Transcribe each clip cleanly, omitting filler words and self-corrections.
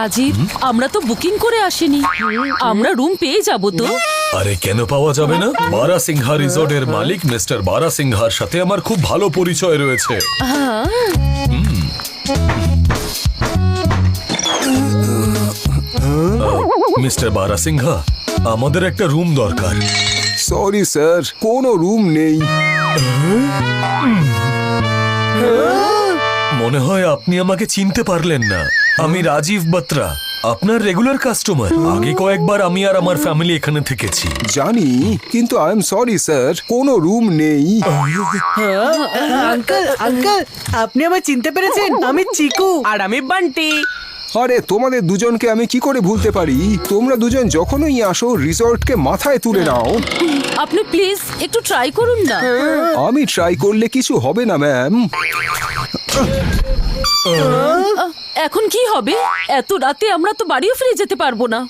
রাজীব, আমরা তো বুকিং করে আসিনি, আমরা রুম পেয়ে যাব তো? আরে কেন পাওয়া যাবে না? বারা সিংহা রিসোর্টের মালিক মিস্টার বারা সিংহার সাথে আমার খুব ভালো পরিচয় রয়েছে। মিস্টার বারা সিংহা, আমাদের একটা রুম দরকার। সরি স্যার, কোনো রুম নেই। মনে হয় আপনি আমাকে চিনতে পারলেন না। আমি রাজীব বাত্রা, আপনার রেগুলার কাস্টমার। আগে কয়েকবার আমি আর আমার ফ্যামিলি এখানে থেকেছি। জানি, কিন্তু আই এম সরি স্যার, কোনো রুম নেই। আঙ্কেল আঙ্কেল, আপনি আমায় চিনতে পেরেছেন? আমি চিকু আর আমি বান্টি। আরে তোমাদের দুজনকে আমি কি করে ভুলতে পারি? তোমরা দুজন যখনই আসো রিসর্টকে মাথায় তুলে নাও। আপনি প্লিজ একটু ট্রাই করুন না। আমি ট্রাই করলে কিছু হবে না ম্যাম। এখন কি হবে? এত রাতে আমরা তো বাড়িও ফিরে যেতে পারবো না।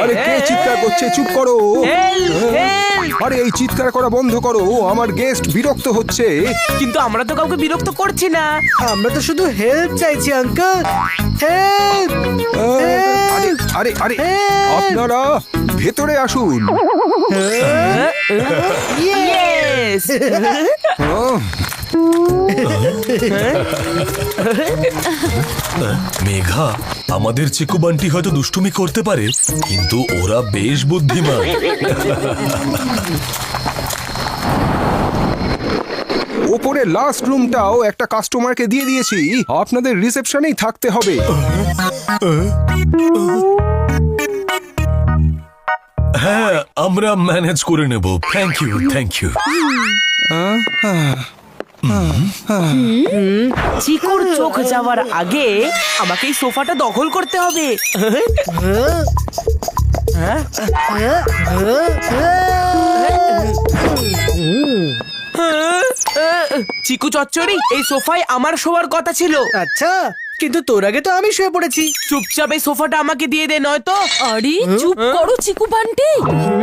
আরে কে চিৎকার করছে? চুপ করো। আরে এই চিৎকার করা বন্ধ করো, আমার গেস্ট বিরক্ত হচ্ছে। কিন্তু আমরা তো কাউকে বিরক্ত করছি না, আমরা তো শুধু হেল্প চাইছি আঙ্কেল। হেল্প! আরে আরে আরে আপনারা ভেতরে আসুন। ইয়েস! মেঘা, আমাদের চিকু বান্টি হয়তো দুষ্টুমি করতে পারে, কিন্তু ওরা বেশ বুদ্ধিমান। ওপরে লাস্ট রুমটাও একটা কাস্টমারকে দিয়ে দিয়েছি, আপনাদের রিসেপশনেই থাকতে হবে। হ্যাঁ, আমরা ম্যানেজ করে নেব। Thank you, thank you. চিকুর চোখ যাওয়ার আগে আমাকে এই সোফাটা দখল করতে হবে। চিকু চচ্চড়ি, এই সোফায় আমার শোয়ার কথা ছিল। আচ্ছা, কিন্তু তোর আগে তো আমি শুয়ে পড়েছি। চুপচাপ এই সোফাটা আমাকে দিয়ে দে, নয়তো। আরে চুপ করো চিকু বান্টি,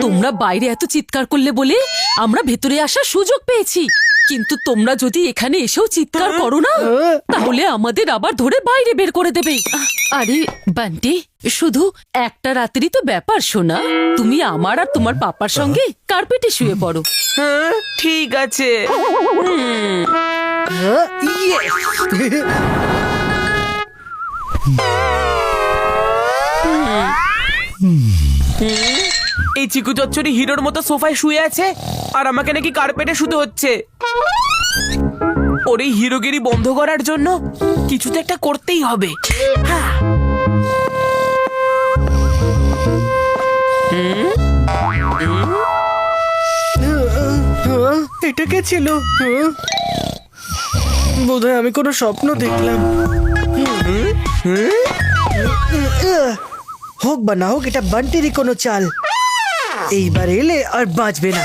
তোমরা বাইরে এত চিৎকার করলে বলে আমরা ভেতরে আসার সুযোগ পেয়েছি। কিন্তু তোমরা যদি এখানে এসেও চিৎকার করো না, তাহলে আমাদের আবার ধরে বাইরে বের করে দেবে। আরে বান্টি, শুধু একটা রাতেরই তো ব্যাপার শোনা। তুমি আমার আর তোমার পাপার সঙ্গে কার্পেটে শুয়ে পড়ো। ঠিক আছে। এই চিকু চচ্চড়ি হিরোর মতো সোফায় শুয়ে আছে, আর আমাকে নাকি কার্পেটে শুতে হচ্ছে। ওর এই হিরোগিরি বন্ধ করার জন্য কিছু তো একটা করতেই হবে। এটা কে ছিল? বোধহয় আমি কোনো স্বপ্ন দেখলাম। হোক বা না হোক, এটা বান্টিরই কোনো চাল। এইবার এলে আর বাঁচবে না।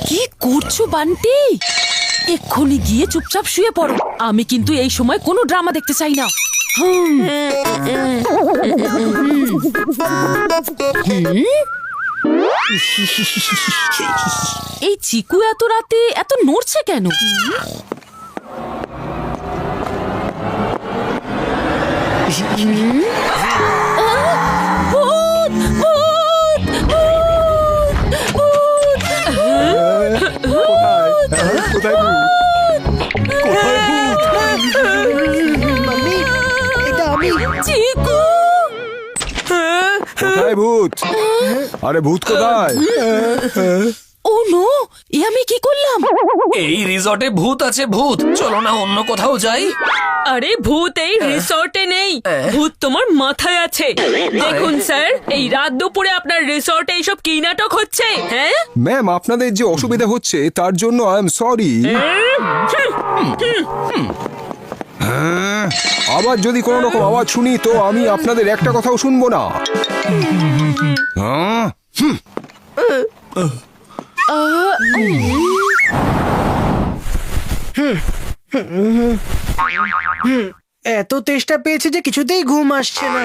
কি করছো বান্টি? এক্ষুনি গিয়ে চুপচাপ শুয়ে পড়ো। আমি কিন্তু এই সময় কোনো ড্রামা দেখতে চাই না। এই চিকু এত রাতে এত নড়ছে কেন? ভূত! ভূত! ভূত! চিকু! কোথায় ভূত? আরে ভূত কোথায়? ও নো, এ আমি কি করলাম? এই রিসর্টে ভূত আছে। ভূত, চলো না অন্য কোথাও যাই। আরে ভূত এই রিসর্টে নেই, ভূত তোমার মাথায় আছে। দেখুন স্যার, এই রাত দুপুরে আপনার রিসর্টে এইসব কি নাটক হচ্ছে? হ্যাঁ ম্যাম, আপনাদের যে অসুবিধা হচ্ছে তার জন্য আই এম সরি। আবার যদি কোনো রকম আওয়াজ শুনি তো আমি আপনাদের একটা কথাও শুনবো না। এত তেষ্টা পেয়েছে যে কিছুতেই ঘুম আসছে না।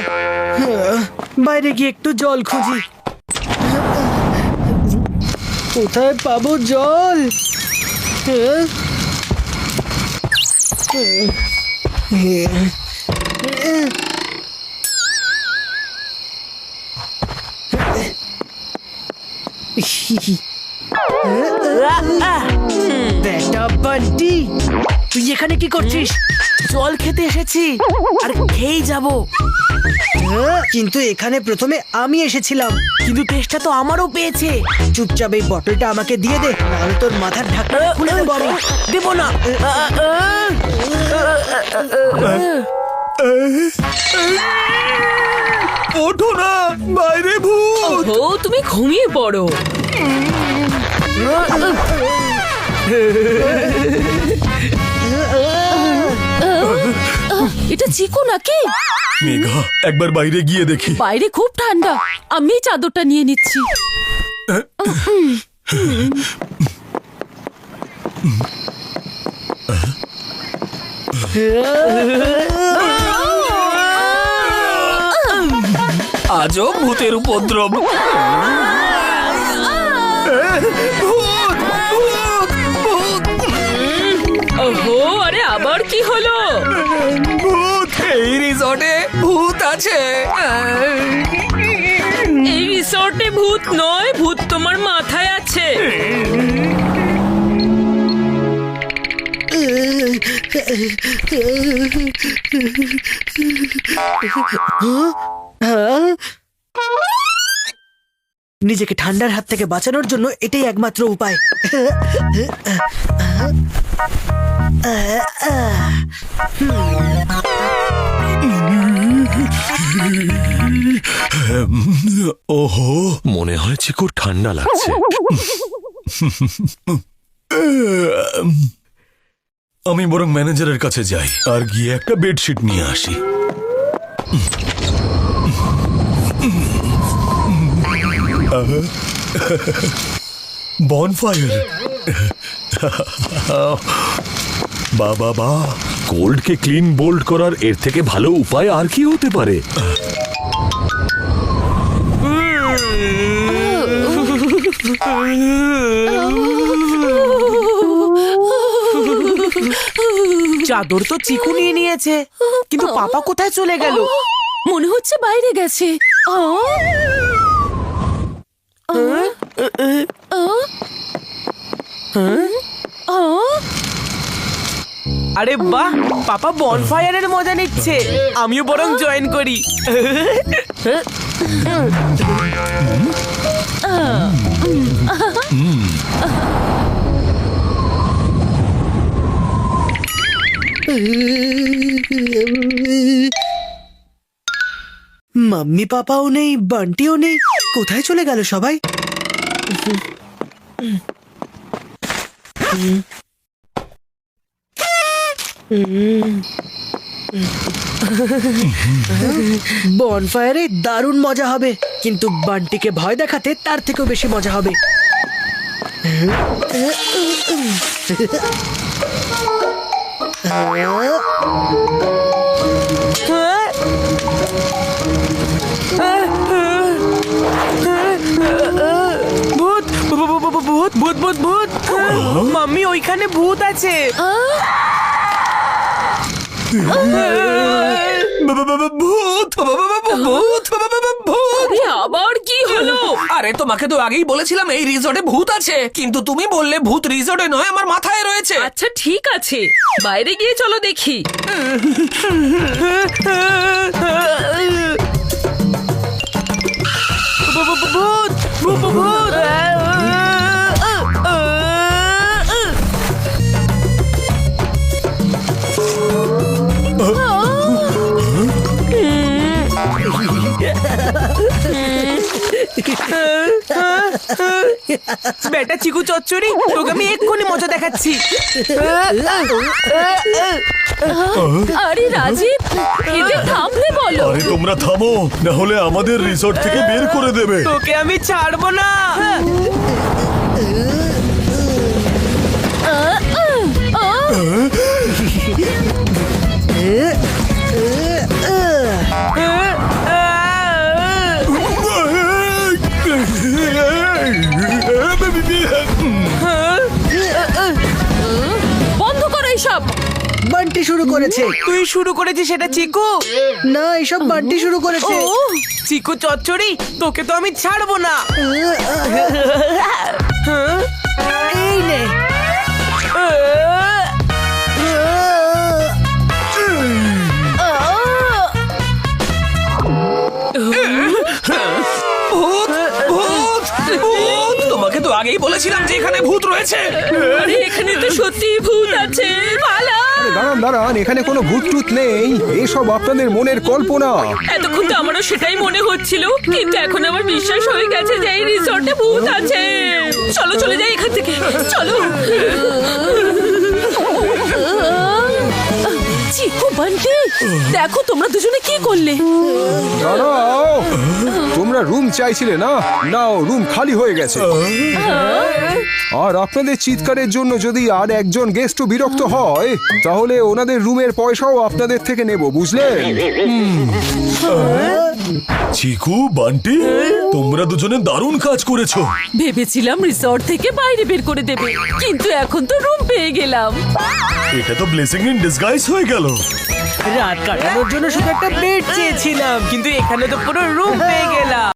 বাইরে গিয়ে একটু জল খুঁজি। কোথায় পাবো জল? বেটা বান্টি, তুই এখানে কি করছিস? জল খেতে এসেছি আর খেয়েই যাব। কিন্তু এখানে প্রথমে আমি এসেছিলাম। কিন্তু টেস্টটা তো আমারও পেয়েছে। চুপচাপ এই বটলটা আমাকে দিয়ে দে, নাহলে তোর মাথার ঢাকনা খুলে দেবো আমি। দেবো না। ওঠো না, বাইরে ভূত। ও তুমি ঘুমিয়ে পড়ো। এটা চিকু নাকি? মেঘা, একবার বাইরে গিয়ে দেখি। বাইরে খুব ঠান্ডা, আমি চাদরটা নিয়ে নিচ্ছি। আজও ভূতের উপদ্রব। ওহো, আরে আবার কি হলো? ভূত, এই রিসর্টে ভূত আছে। এই রিসর্টে ভূত নয়, ভূত তোমার মাথায় আছে। নিজেকে ঠান্ডার হাত থেকে বাঁচানোর জন্য এটাই একমাত্র উপায়। ওহো, মনে হয় চিকুর ঠান্ডা লাগছে। আমি বরং ম্যানেজারের কাছে যাই আর গিয়ে একটা বেডশিট নিয়ে আসি। বনফায়ার। বাবা, কোল্ডকে ক্লিন বোল্ড করার এর থেকে ভালো উপায় আর কি হতে পারে? চাদর তো চিকু নিয়ে নিয়েছে, কিন্তু পাপা কোথায় চলে গেল? মনে হচ্ছে বাইরে গেছে। আরে বাহ, পাপা বনফায়ারের মজা নিচ্ছে। আমিও বরং জয়েন করি। মাম্মি পাপাও নেই, বান্টিও নেই, কোথায় চলে গেল সবাই? বনফায়ারে দারুণ মজা হবে, কিন্তু বান্টিকে ভয় দেখাতে তার থেকেও বেশি মজা হবে। ভূত ভূত ভূত ভূত ভূত। মাম্মি, ওইখানে ভূত আছে। ভূত, ভূত, ভূত। আরে আবার কি হলো? আরে তোমাকে তো আগেই বলেছিলাম এই রিসর্টে ভূত আছে, কিন্তু তুমি বললে ভূত রিসর্টে নয়, আমার মাথায় রয়েছে। আচ্ছা ঠিক আছে, বাইরে গিয়ে চলো দেখি। ভূত ভূত ভূত। বেটা চিকু চচ্চড়ি, তোকে আমি এক্ষুনি মজা দেখাচ্ছি। আরে রাজীব, এদের থামতে বলো। আরে তোমরা থামো, না হলে আমাদের রিসর্ট থেকে বের করে দেবে। তোকে আমি ছাড়বো না। বন্ধ করো এইসব। বান্টি শুরু করেছে। তুই শুরু করেছিস সেটা চিকু? না, এইসব বান্টি শুরু করেছে। ও চিকু চচ্চড়ি, তোকে তো আমি ছাড়বো না। এই নে। তোমাকে তো আগেই বলেছিলাম যে এখানে ভূত রয়েছে। আরে এখানে তো সত্যি ভূত আছে, পালা। আরে দাঁড়ান দাঁড়ান, এখানে কোনো ভূত টুত নেই, এসব আপনাদের মনের কল্পনা। এতক্ষণ তো আমারও সেটাই মনে হচ্ছিল, কিন্তু এখন আমার বিশ্বাস হয়ে গেছে যে এই রিসর্টে ভূত আছে। চলো চলে যাই এখান থেকে, চলো। চিকু বান্টি, দেখো তোমরা দুজনে কি করলে। দাঁড়াও, তোমরা রুম চাইছিলে না? নাও, রুম খালি হয়ে গেছে। আর আপনাদের চিৎকারের জন্য যদি আর একজন গেস্টও বিরক্ত হয়, তাহলে ওনাদের রুমের পয়সাও আপনাদের থেকে নেব, বুঝলেন? চিকু, বান্টি, তোমরা দুজনে দারুণ কাজ করেছো। ভেবেছিলাম রিসর্ট থেকে বাইরে বের করে দেবে, কিন্তু এখন তো রুম পেয়ে গেলাম। এটা তো ব্লেসিং ইন ডিসগাইজ হয়ে গেল। রাত কাটানোর জন্য শুধু একটা বেড চেয়েছিলাম, কিন্তু এখানে তো পুরো রুম পেয়ে গেলাম।